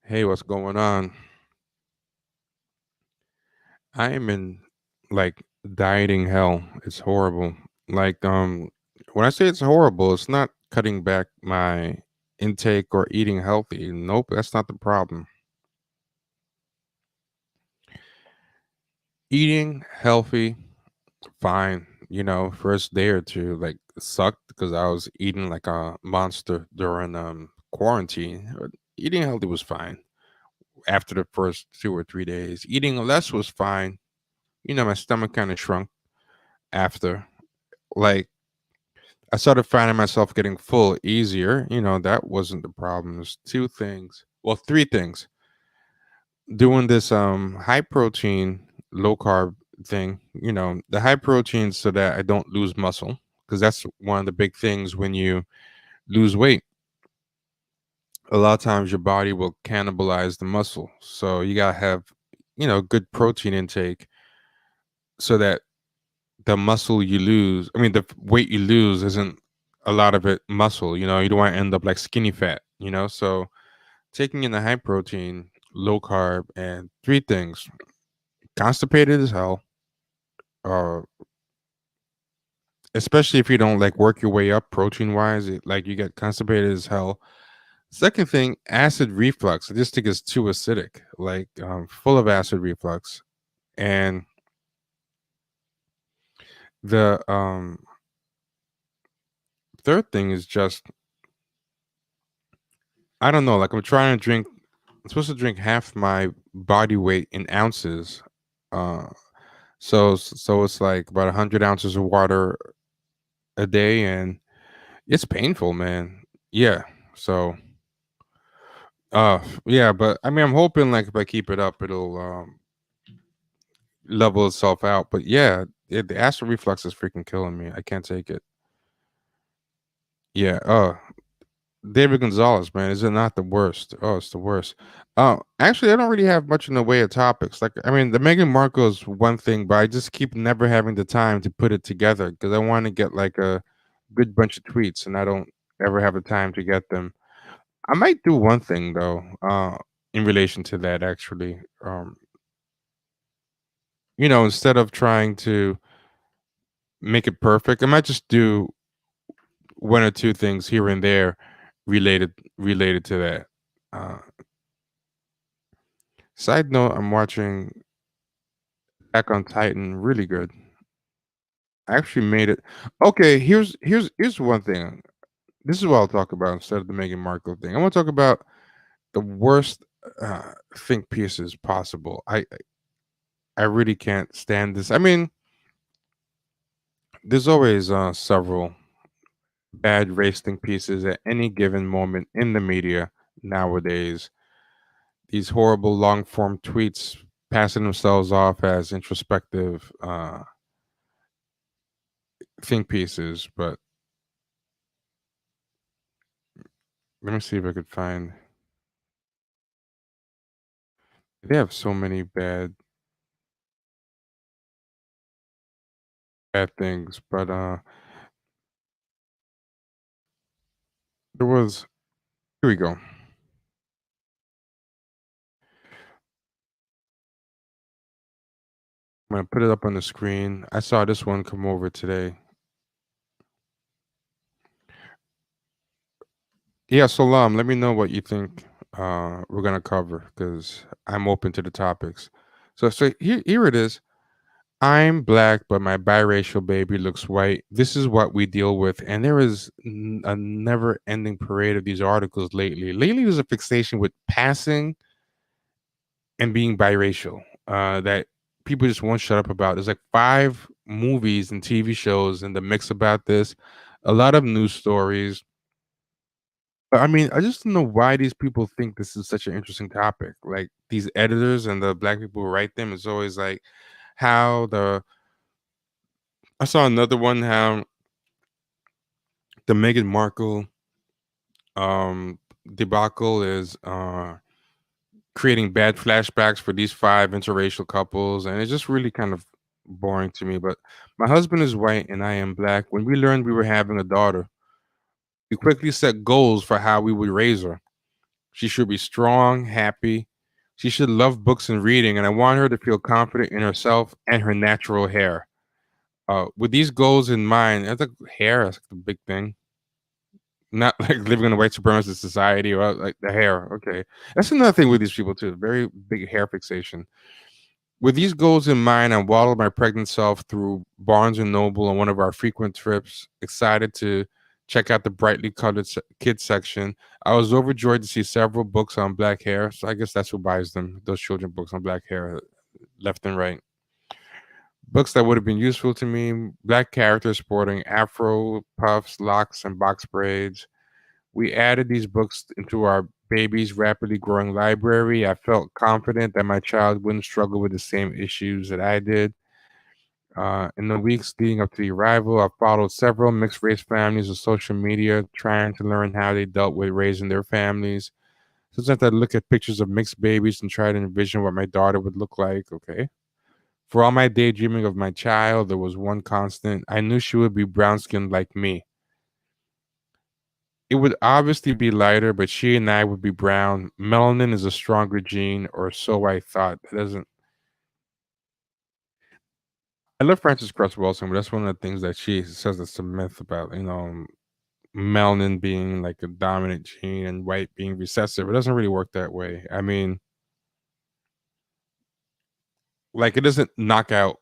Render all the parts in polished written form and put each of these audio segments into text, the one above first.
Hey, what's going on? I am in like dieting hell. It's horrible. Like when I say it's horrible, it's not cutting back my intake or eating healthy. Nope, that's not the problem. Eating healthy, fine. First day or two like sucked because I was eating like a monster during quarantine. Eating healthy was fine after the first 2 or 3 days. Eating less was fine. My stomach kind of shrunk after. Like I started finding myself getting full easier. That wasn't the problem. There's two things. Well, three things. Doing this high protein, low carb thing, the high protein so that I don't lose muscle. Because that's one of the big things when you lose weight. A lot of times your body will cannibalize the muscle. So you gotta have, good protein intake so that the muscle you lose, I mean, the weight you lose isn't a lot of it muscle. You don't want to end up like skinny fat. So taking in the high protein, low carb, and three things: constipated as hell, uh, especially if you don't like work your way up protein wise. Like you get constipated as hell. Second thing, acid reflux. I just think it's too acidic, like full of acid reflux. And the third thing is just I don't know. Like I'm supposed to drink half my body weight in ounces. Uh, so it's like about 100 ounces of water a day, and it's painful, man. Yeah. So, yeah, but I mean, I'm hoping like if I keep it up, it'll level itself out. But yeah, the acid reflux is freaking killing me. I can't take it. Yeah. David Gonzalez, man, is it not the worst? Oh, it's the worst. Actually, I don't really have much in the way of topics. Like, I mean, the Meghan Markle is one thing, but I just keep never having the time to put it together because I want to get like a good bunch of tweets, and I don't ever have the time to get them. I might do one thing though, in relation to that. Actually, instead of trying to make it perfect, I might just do one or two things here and there related to that. Uh, Side note, I'm watching Attack on Titan, really good. I actually made it. Okay, here's one thing. This is what I'll talk about instead of the Meghan Markle thing. I want to talk about the worst think pieces possible. I really can't stand this. I mean, there's always several bad race think pieces at any given moment in the media nowadays. These horrible long form tweets passing themselves off as introspective think pieces, but let me see if I could find. They have so many bad things, but there was. Here we go. I'm gonna put it up on the screen. I saw this one come over today. Yeah, Salam. Let me know what you think. We're gonna cover because I'm open to the topics. So here it is. I'm black, but my biracial baby looks white. This is what we deal with, and there is a never-ending parade of these articles lately. Lately, there's a fixation with passing and being biracial that people just won't shut up about. There's like five movies and TV shows in the mix about this, a lot of news stories. But I mean, I just don't know why these people think this is such an interesting topic. Like these editors and the black people who write them, it's always like how the I saw another one how the Meghan Markle debacle is creating bad flashbacks for these five interracial couples, and it's just really kind of boring to me. But my husband is white and I am black. When we learned we were having a daughter, we quickly set goals for how we would raise her. She should be strong, happy. She should love books and reading, and I want her to feel confident in herself and her natural hair. With these goals in mind, I think hair is the big thing. Not like living in a white supremacist society or like the hair. Okay, that's another thing with these people too. Very big hair fixation. With these goals in mind, I waddled my pregnant self through Barnes and Noble on one of our frequent trips, excited to check out the brightly colored kids section. I was overjoyed to see several books on black hair. So I guess that's who buys them, those children books on black hair, left and right. Books that would have been useful to me, black characters sporting afro, puffs, locks, and box braids. We added these books into our baby's rapidly growing library. I felt confident that my child wouldn't struggle with the same issues that I did. In the weeks leading up to the arrival, I followed several mixed race families on social media, trying to learn how they dealt with raising their families. Sometimes I look at pictures of mixed babies and try to envision what my daughter would look like. Okay. For all my daydreaming of my child, there was one constant. I knew she would be brown skinned like me. It would obviously be lighter, but she and I would be brown. Melanin is a stronger gene, or so I thought. That doesn't. I love Frances Cress Wilson, but that's one of the things that she says that's a myth about, melanin being like a dominant gene and white being recessive. It doesn't really work that way. I mean, like it doesn't knock out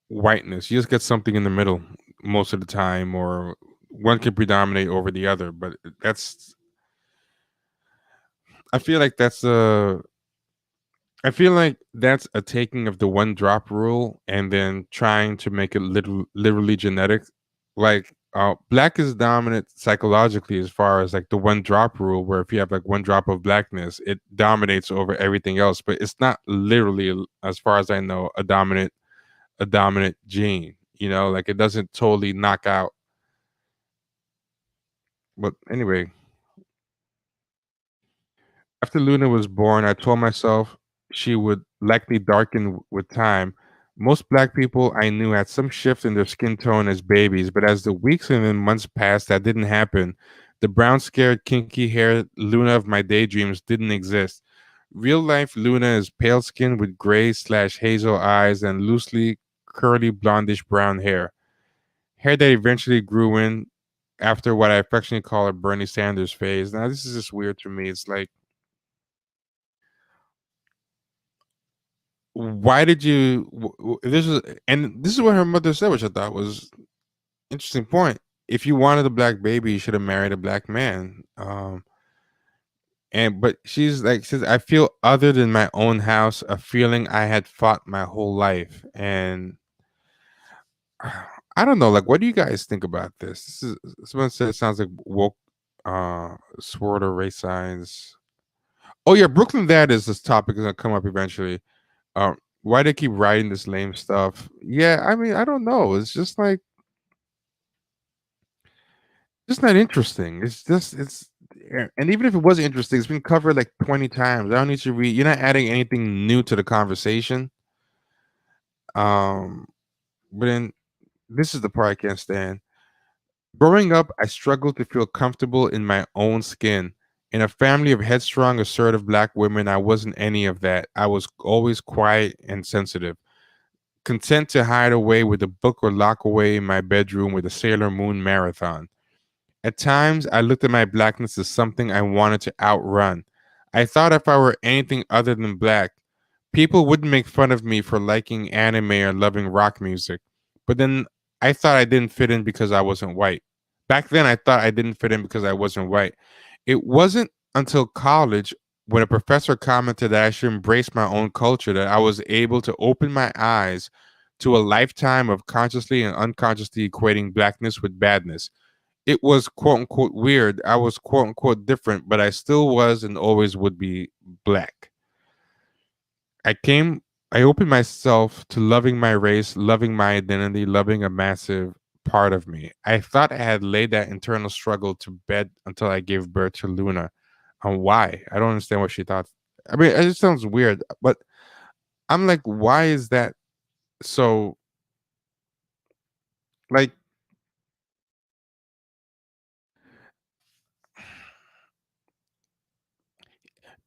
whiteness. You just get something in the middle most of the time, or one can predominate over the other. But that's, I feel like that's a I feel like that's a taking of the one drop rule and then trying to make it literally genetic. Like black is dominant psychologically as far as like the one drop rule, where if you have like one drop of blackness, it dominates over everything else. But it's not literally, as far as I know, a dominant gene. Like it doesn't totally knock out. But anyway, after Luna was born, I told myself she would likely darken with time. Most black people I knew had some shift in their skin tone as babies, but as the weeks and then months passed, that didn't happen. The brown scared, kinky haired Luna of my daydreams didn't exist. Real life Luna is pale skin with gray/hazel eyes and loosely curly blondish brown hair. Hair that eventually grew in after what I affectionately call a Bernie Sanders phase. Now, this is just weird to me. It's like, why did you this is what her mother said, which I thought was interesting point. If you wanted a black baby, you should have married a black man. And but she's like, says, I feel other than my own house, a feeling I had fought my whole life. And I don't know, like, what do you guys think about this? This is Someone said it sounds like woke sword or race signs. Oh yeah, Brooklyn Dad is this topic is gonna come up eventually. Why they keep writing this lame stuff? Yeah, I mean, I don't know. It's just like it's not interesting. And even if it was interesting, it's been covered like 20 times. I don't need to read. You're not adding anything new to the conversation. Um, but then this is the part I can't stand. Growing up, I struggled to feel comfortable in my own skin. In a family of headstrong, assertive black women, I wasn't any of that. I was always quiet and sensitive, content to hide away with a book or lock away in my bedroom with a Sailor Moon marathon. At times, I looked at my blackness as something I wanted to outrun. I thought if I were anything other than black, people wouldn't make fun of me for liking anime or loving rock music. But then I thought I didn't fit in because I wasn't white. Back then, I thought I didn't fit in because I wasn't white. It wasn't until college, when a professor commented that I should embrace my own culture, that I was able to open my eyes to a lifetime of consciously and unconsciously equating blackness with badness. It was quote unquote weird. I was quote unquote different, but I still was and always would be black. I came, I opened myself to loving my race, loving my identity, loving a massive part of me. I thought I had laid that internal struggle to bed until I gave birth to Luna. And why? I don't understand what she thought. I mean, it just sounds weird, but I'm like, why is that so? Like,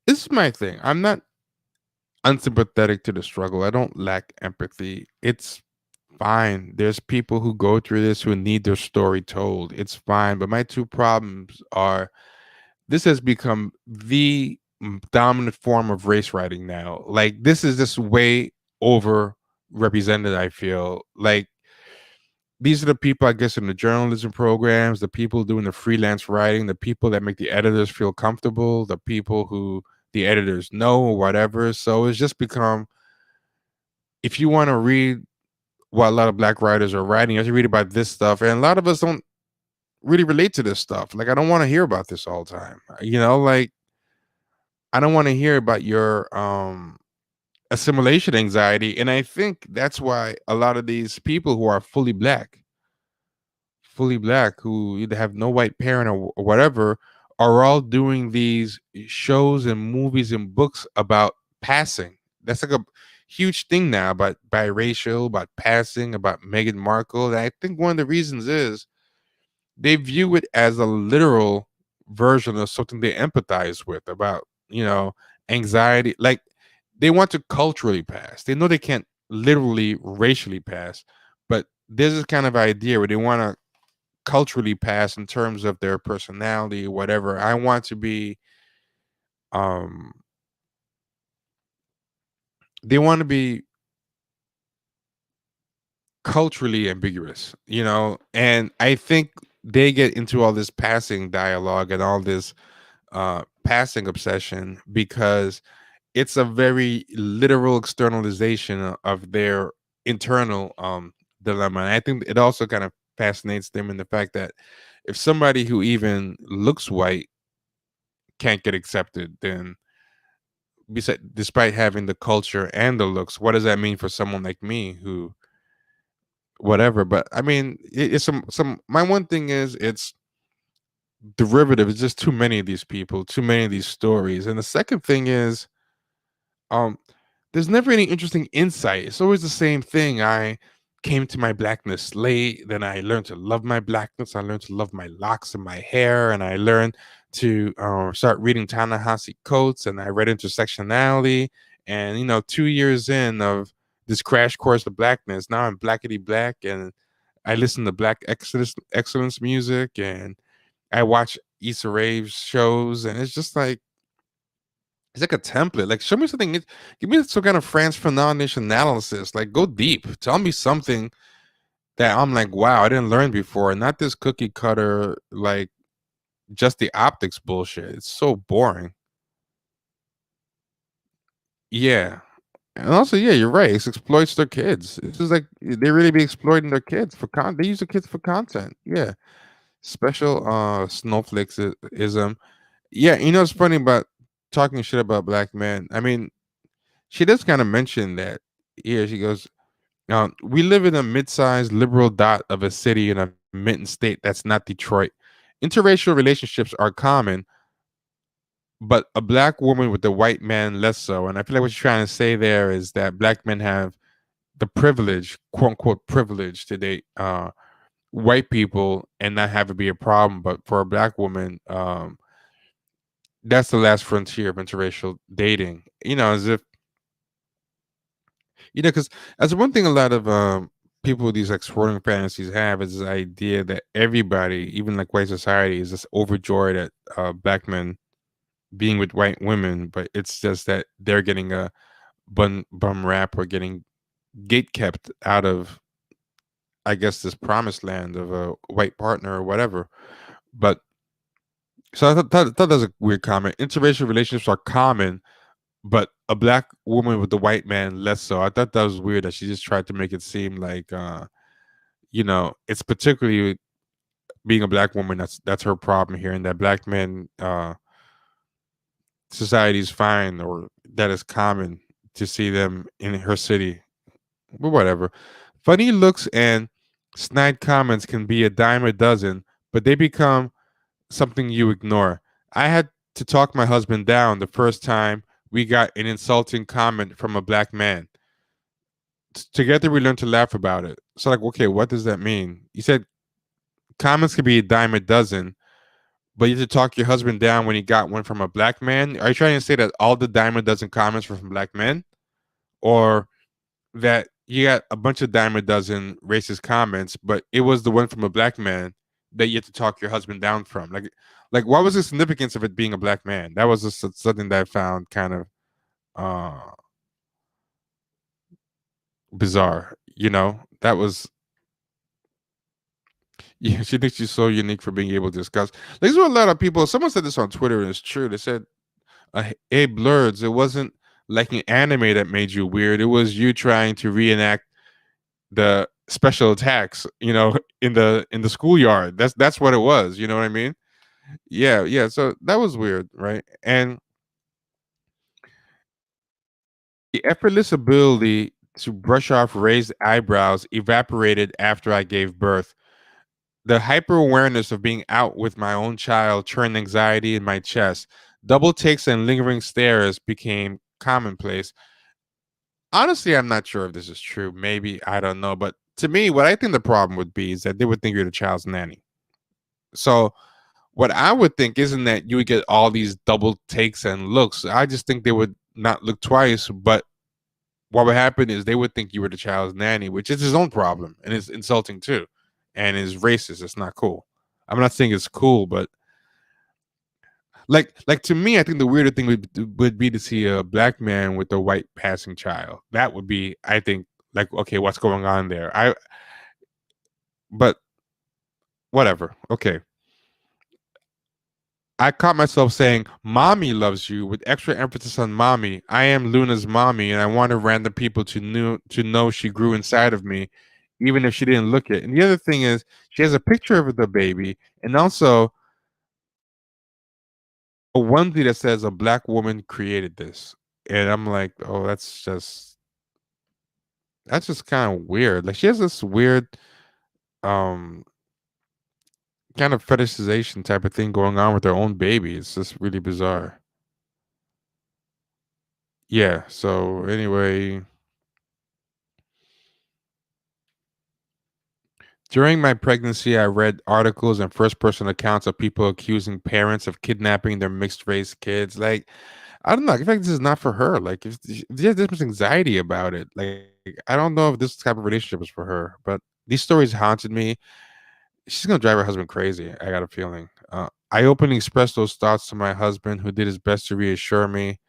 This is my thing. I'm not unsympathetic to the struggle. I don't lack empathy. It's fine. There's people who go through this who need their story told. It's fine. But my two problems are this has become the dominant form of race writing now. Like this is just way over represented, I feel. Like these are the people I guess in the journalism programs, the people doing the freelance writing, the people that make the editors feel comfortable, the people who the editors know or whatever. So it's just become if you want to read what a lot of black writers are writing, you have to read about this stuff. And a lot of us don't really relate to this stuff. Like I don't want to hear about this all the time. Like I don't want to hear about your assimilation anxiety. And I think that's why a lot of these people who are fully black, who either have no white parent or whatever, are all doing these shows and movies and books about passing. That's like a huge thing now about biracial, about passing, about Meghan Markle. And I think one of the reasons is they view it as a literal version of something they empathize with about, anxiety. Like they want to culturally pass. They know they can't literally racially pass, but there's this kind of idea where they want to culturally pass in terms of their personality, whatever. I want to be um they want to be culturally ambiguous, and I think they get into all this passing dialogue and all this passing obsession because it's a very literal externalization of their internal dilemma. And I think it also kind of fascinates them in the fact that if somebody who even looks white can't get accepted, then despite having the culture and the looks, what does that mean for someone like me who whatever? But I mean, it's some. My one thing is it's derivative. It's just too many of these people, too many of these stories. And the second thing is, um, there's never any interesting insight. It's always the same thing. I came to my blackness late. Then I learned to love my blackness. I learned to love my locks and my hair. And I learned to start reading Ta-Nehisi Coates. And I read intersectionality. And, 2 years in of this crash course of blackness, now I'm blackety black. And I listen to black excellence music. And I watch Issa Rae's shows. And it's like a template. Like, show me something. Give me some kind of Franz Fanon-ish analysis. Like, go deep. Tell me something that I'm like, wow, I didn't learn before. Not this cookie cutter, like, just the optics bullshit. It's so boring. Yeah. And also, yeah, you're right. It exploits their kids. It's just like they really be exploiting their kids for They use the kids for content. Yeah. Special snowflakes ism. Yeah, it's funny about talking shit about black men. I mean, she does kind of mention that. Yeah, she goes, we live in a mid-sized liberal dot of a city in a mitten state that's not Detroit. Interracial relationships are common, but a black woman with a white man less so. And I feel like what you're trying to say there is that black men have the privilege, quote unquote privilege, to date white people and not have it be a problem. But for a black woman, that's the last frontier of interracial dating. As if because that's one thing a lot of people with these exploding fantasies have is this idea that everybody, even like white society, is just overjoyed at black men being with white women, but it's just that they're getting a bum rap or getting gate kept out of, I guess, this promised land of a white partner or whatever. But so I thought that was a weird comment. Interracial relationships are common, but a black woman with a white man less so. I thought that was weird that she just tried to make it seem like it's particularly being a black woman that's her problem here, and that black men society is fine or that is common to see them in her city. But whatever. Funny looks and snide comments can be a dime a dozen, but they become something you ignore. I had to talk my husband down the first time we got an insulting comment from a black man. Together we learned to laugh about it. So like, okay, what does that mean? You said comments could be a dime a dozen, but you have to talk your husband down when he got one from a black man. Are you trying to say that all the diamond dozen comments were from black men, or that you got a bunch of dime a dozen racist comments, but it was the one from a black man that you had to talk your husband down from? Like what was the significance of it being a black man? That was just something that I found kind of uh bizarre. That was yeah. She thinks she's so unique for being able to discuss. These were a lot of people. Someone said this on Twitter, and it's true. They said, "Hey, Blurs, it wasn't like an anime that made you weird. It was you trying to reenact the special attacks, in the schoolyard. That's what it was, you know what I mean? Yeah, yeah. So that was weird, right? And the effortless ability to brush off raised eyebrows evaporated after I gave birth. The hyper awareness of being out with my own child turned anxiety in my chest. Double takes and lingering stares became commonplace. Honestly, I'm not sure if this is true. Maybe, I don't know. But to me, what I think the problem would be is that they would think you're the child's nanny. So what I would think isn't that you would get all these double takes and looks. I just think they would not look twice, but what would happen is they would think you were the child's nanny, which is his own problem and it's insulting too, and is racist. It's not cool. I'm not saying it's cool, but like to me, I think the weirder thing would be to see a black man with a white passing child. That would be, I think, like, okay, what's going on there? But whatever. Okay. I caught myself saying, "Mommy loves you," with extra emphasis on mommy. I am Luna's mommy, and I wanted random people to know she grew inside of me, even if she didn't look it. And the other thing is, she has a picture of the baby, and also a onesie that says, "A black woman created this." And I'm like, oh, that's just kind of weird. Like she has this weird, um, kind of fetishization type of thing going on with her own baby. It's just really bizarre. Yeah. So anyway. During my pregnancy, I read articles and first person accounts of people accusing parents of kidnapping their mixed race kids. Like, I don't know. I feel like this is not for her. Like, if she has this much anxiety about it, like, I don't know if this type of relationship is for her. But these stories haunted me. She's gonna drive her husband crazy. I got a feeling. I openly expressed those thoughts to my husband, who did his best to reassure me.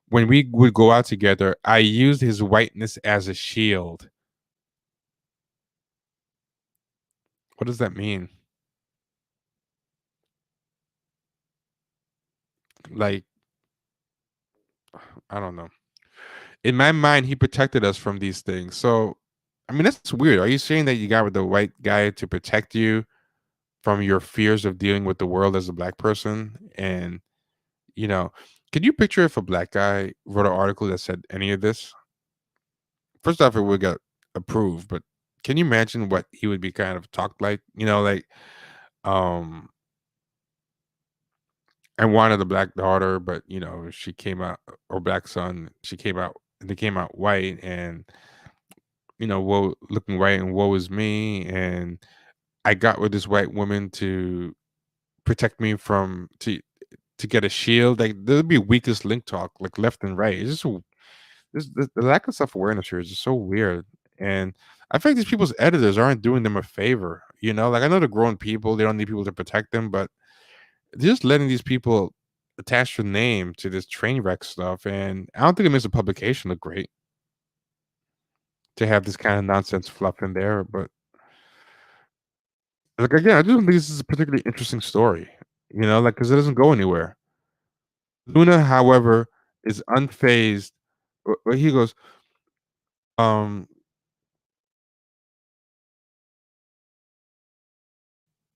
When we would go out together, I used his whiteness as a shield. What does that mean? Like, I don't know. In my mind, he protected us from these things. So, I mean, that's weird. Are you saying that you got with the white guy to protect you from your fears of dealing with the world as a black person? And, you know, could you picture if a black guy wrote an article that said any of this? First off, it would get approved, but can you imagine what he would be kind of talked like? Like, um, I wanted a black daughter, but she came out, or black son, she came out, they came out white, and woe, looking white, and woe is me. And I got with this white woman to protect me from to get a shield. Like there'll be weakest link talk, like left and right. It's just the lack of self awareness here is just so weird. And I think these people's editors aren't doing them a favor. Like I know they're grown people; they don't need people to protect them, but they're just letting these people attach their name to this train wreck stuff. And I don't think it makes a publication look great to have this kind of nonsense fluff in there. But like again, I just don't think this is a particularly interesting story. Like because it doesn't go anywhere. Luna, however, is unfazed. He goes, um,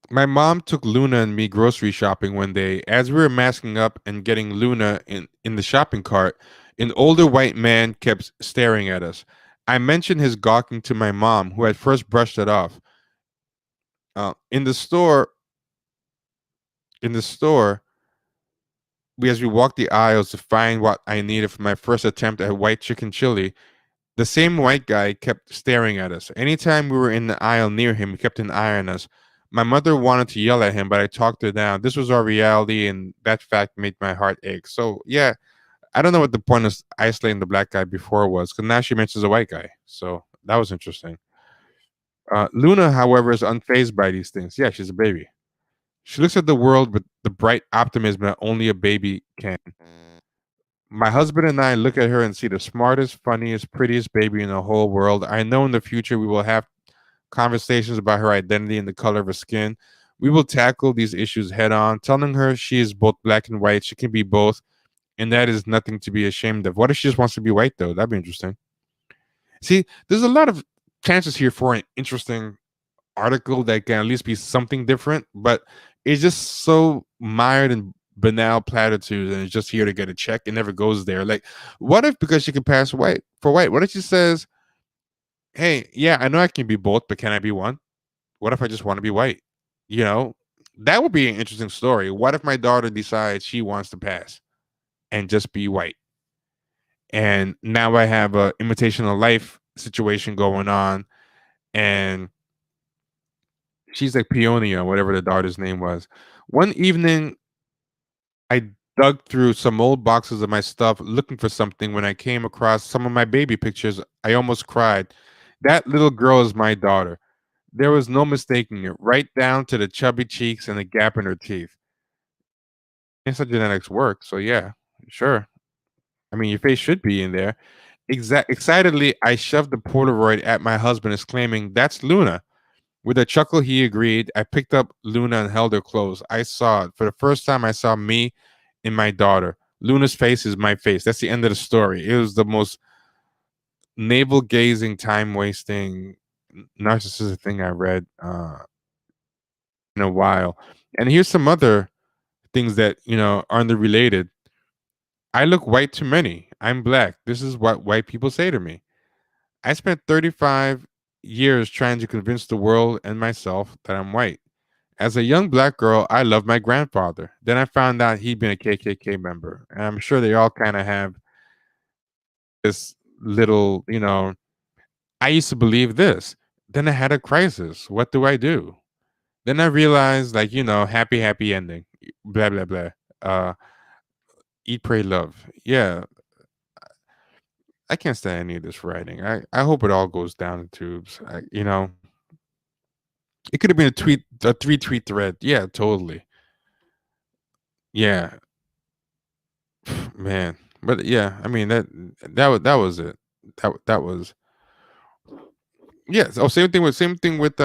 my mom took Luna and me grocery shopping one day. As we were masking up and getting Luna in the shopping cart, an older white man kept staring at us. I mentioned his gawking to my mom, who had first brushed it off. In the store, as we walked the aisles to find what I needed for my first attempt at white chicken chili, the same white guy kept staring at us. Anytime we were in the aisle near him, he kept an eye on us. My mother wanted to yell at him, but I talked her down. This was our reality, and that fact made my heart ache. So yeah, I don't know what the point of isolating the black guy before was, because now she mentions a white guy. So that was interesting. Luna, however, is unfazed by these things. Yeah, she's a baby. She looks at the world with the bright optimism that only a baby can. My husband and I look at her and see the smartest, funniest, prettiest baby in the whole world. I know in the future we will have conversations about her identity and the color of her skin. We will tackle these issues head on, telling her she is both black and white. She can be both, and that is nothing to be ashamed of. What if she just wants to be white, though? That'd be interesting. See, there's a lot of chances here for an interesting article that can at least be something different, but it's just so mired in banal platitudes and it's just here to get a check. It never goes there. Like, what if because she can pass white for white, what if she says, hey, yeah, I know I can be both, but can I be one? What if I just want to be white? You know, that would be an interesting story. What if my daughter decides she wants to pass and just be white? And now I have a imitation of life situation going on, and she's like Peonia, whatever the daughter's name was. One evening, I dug through some old boxes of my stuff looking for something when I came across some of my baby pictures. I almost cried. That little girl is my daughter. There was no mistaking it, right down to the chubby cheeks and the gap in her teeth. Cancer genetics work, so yeah, sure. I mean, your face should be in there. Excitedly, I shoved the Polaroid at my husband, exclaiming, "That's Luna." With a chuckle, he agreed. I picked up Luna and held her close. I saw it. For the first time, I saw me in my daughter. Luna's face is my face. That's the end of the story. It was the most navel gazing, time wasting, narcissistic thing I read in a while. And here's some other things that, aren't related. I look white to many. I'm black. This is what white people say to me. I spent 35 years trying to convince the world and myself that I'm white. As a young black girl, I loved my grandfather. Then I found out he'd been a KKK member. And I'm sure they all kind of have this little, I used to believe this. Then I had a crisis. What do I do? Then I realized, like, happy, happy ending. Blah, blah, blah. Uh, Eat, pray, love. Yeah, I can't stand any of this writing. I hope it all goes down in tubes. It could have been a 3 tweet thread. Yeah, totally. Yeah, man. But yeah, I mean that was it. That was yeah. Oh, same thing with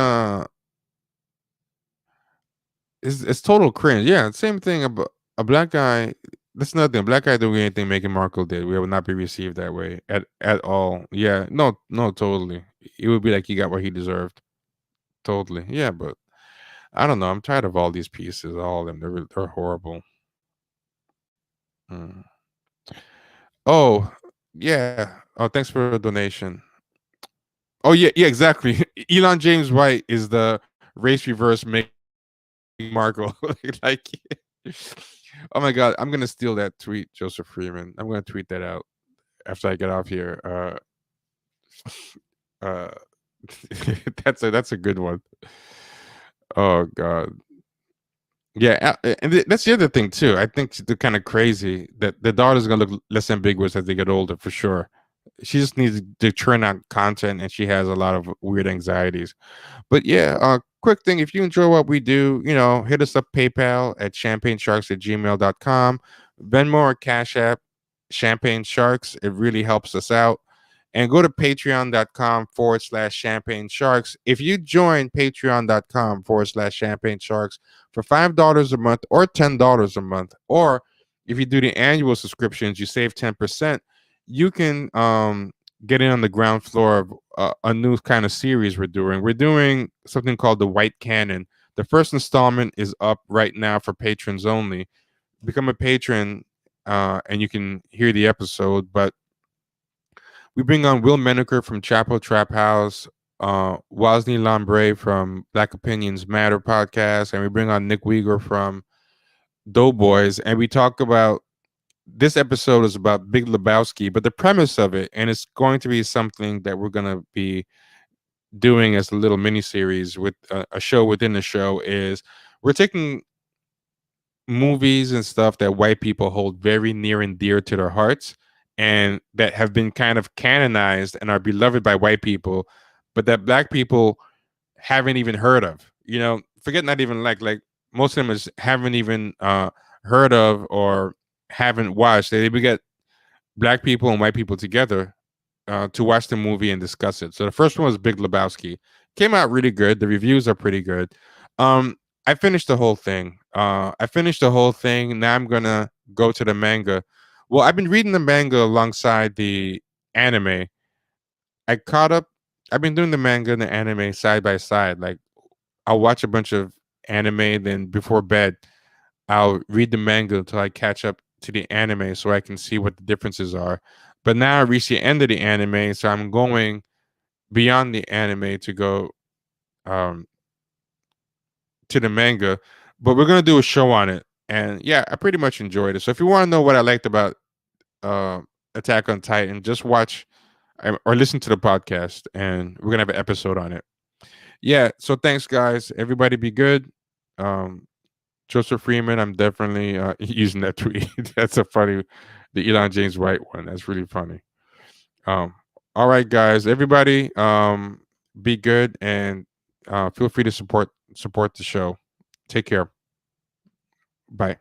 it's total cringe. Yeah, same thing about a black guy. That's nothing. A black guy doing anything Meghan Markle did, we would not be received that way at all. Yeah, no, no, totally. It would be like he got what he deserved. Totally. Yeah, but I don't know. I'm tired of all these pieces. All of them. They're horrible. Mm. Oh, yeah. Oh, thanks for the donation. Oh yeah, yeah, exactly. Elon James White is the race reverse Meghan Markle. like, oh my god, I'm gonna steal that tweet, Joseph Freeman. I'm gonna tweet that out after I get off here. Uh, that's a good one. Oh god. Yeah, and that's the other thing too. I think they're kind of crazy that the daughter's gonna look less ambiguous as they get older, for sure. She just needs to churn out content, and she has a lot of weird anxieties. But yeah, quick thing, if you enjoy what we do, hit us up PayPal at champagnesharks@gmail.com, Venmo or Cash App, Champagne Sharks. It really helps us out. And go to patreon.com/champagne sharks. If you join patreon.com/champagne sharks for $5 a month or $10 a month, or if you do the annual subscriptions, you save 10%. You can get in on the ground floor of a new kind of series we're doing. We're doing something called the White Canon. The first installment is up right now for patrons only. Become a patron, and you can hear the episode. But we bring on Will Menaker from Chapo Trap House, Wozni Lambre from Black Opinions Matter podcast, and we bring on Nick Uyghur from Doughboys, and we talk about this episode is about Big Lebowski, but the premise of it, and it's going to be something that we're going to be doing as a little mini series with a show within the show is we're taking movies and stuff that white people hold very near and dear to their hearts and that have been kind of canonized and are beloved by white people, but that black people haven't even heard of. Forget not even like most of them is haven't even heard of or haven't watched. We get black people and white people together to watch the movie and discuss it. So the first one was Big Lebowski. Came out really good. The reviews are pretty good. Um, I finished the whole thing. Now I'm gonna go to the manga. Well, I've been reading the manga alongside the anime. I caught up. I've been doing the manga and the anime side by side. Like I'll watch a bunch of anime, then before bed, I'll read the manga until I catch up to the anime so I can see what the differences are. But now I reached the end of the anime, so I'm going beyond the anime to go um to the manga. But we're gonna do a show on it. And yeah, I pretty much enjoyed it. So if you want to know what I liked about uh Attack on Titan, just watch or listen to the podcast and we're gonna have an episode on it. Yeah, so thanks guys. Everybody be good. Um Joseph Freeman, I'm definitely using that tweet. That's a funny, the Elon James White one. That's really funny. Um, all right, guys, everybody, be good and feel free to support the show. Take care. Bye.